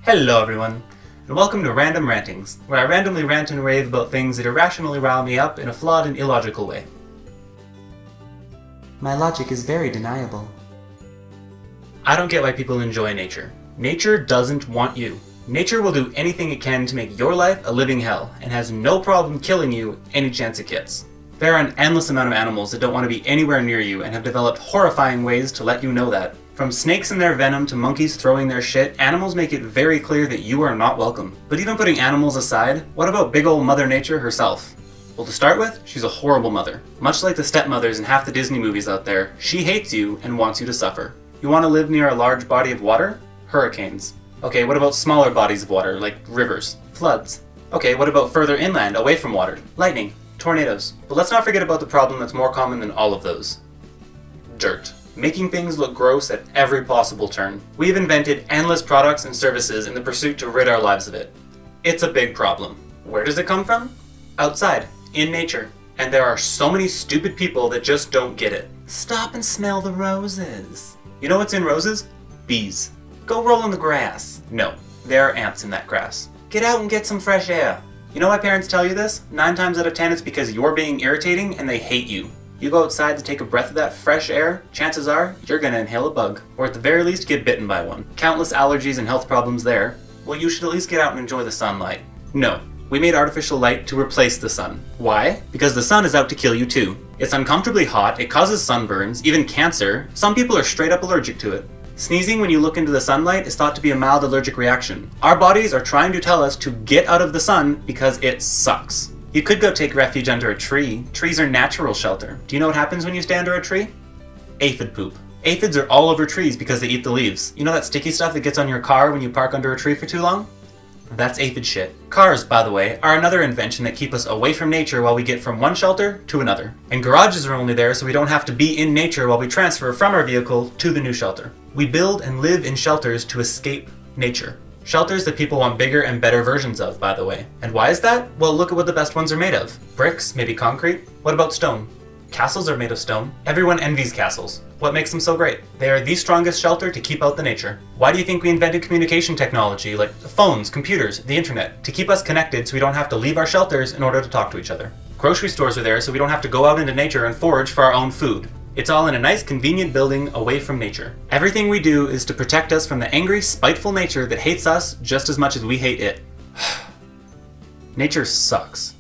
Hello everyone, and welcome to Random Rantings, where I randomly rant and rave about things that irrationally rile me up in a flawed and illogical way. My logic is very deniable. I don't get why people enjoy nature. Nature doesn't want you. Nature will do anything it can to make your life a living hell, and has no problem killing you any chance it gets. There are an endless amount of animals that don't want to be anywhere near you and have developed horrifying ways to let you know that. From snakes and their venom to monkeys throwing their shit, animals make it very clear that you are not welcome. But even putting animals aside, what about big ol' Mother Nature herself? Well, to start with, she's a horrible mother. Much like the stepmothers in half the Disney movies out there, she hates you and wants you to suffer. You want to live near a large body of water? Hurricanes. Okay, what about smaller bodies of water, like rivers? Floods. Okay, what about further inland, away from water? Lightning. Tornadoes. But let's not forget about the problem that's more common than all of those. Dirt. Making things look gross at every possible turn. We've invented endless products and services in the pursuit to rid our lives of it. It's a big problem. Where does it come from? Outside, in nature. And there are so many stupid people that just don't get it. Stop and smell the roses. You know what's in roses? Bees. Go roll in the grass. No, there are ants in that grass. Get out and get some fresh air. You know why parents tell you this? 9 times out of 10 it's because you're being irritating and they hate you. You go outside to take a breath of that fresh air, chances are you're gonna inhale a bug, or at the very least get bitten by one. Countless allergies and health problems there. Well, you should at least get out and enjoy the sunlight. No, we made artificial light to replace the sun. Why? Because the sun is out to kill you too. It's uncomfortably hot, it causes sunburns, even cancer. Some people are straight up allergic to it. Sneezing when you look into the sunlight is thought to be a mild allergic reaction. Our bodies are trying to tell us to get out of the sun because it sucks. You could go take refuge under a tree. Trees are natural shelter. Do you know what happens when you stay under a tree? Aphid poop. Aphids are all over trees because they eat the leaves. You know that sticky stuff that gets on your car when you park under a tree for too long? That's aphid shit. Cars, by the way, are another invention that keep us away from nature while we get from one shelter to another. And garages are only there so we don't have to be in nature while we transfer from our vehicle to the new shelter. We build and live in shelters to escape nature. Shelters that people want bigger and better versions of, by the way. And why is that? Well, look at what the best ones are made of. Bricks, maybe concrete. What about stone? Castles are made of stone. Everyone envies castles. What makes them so great? They are the strongest shelter to keep out the nature. Why do you think we invented communication technology, like phones, computers, the internet? To keep us connected so we don't have to leave our shelters in order to talk to each other. Grocery stores are there so we don't have to go out into nature and forage for our own food. It's all in a nice, convenient building away from nature. Everything we do is to protect us from the angry, spiteful nature that hates us just as much as we hate it. Nature sucks.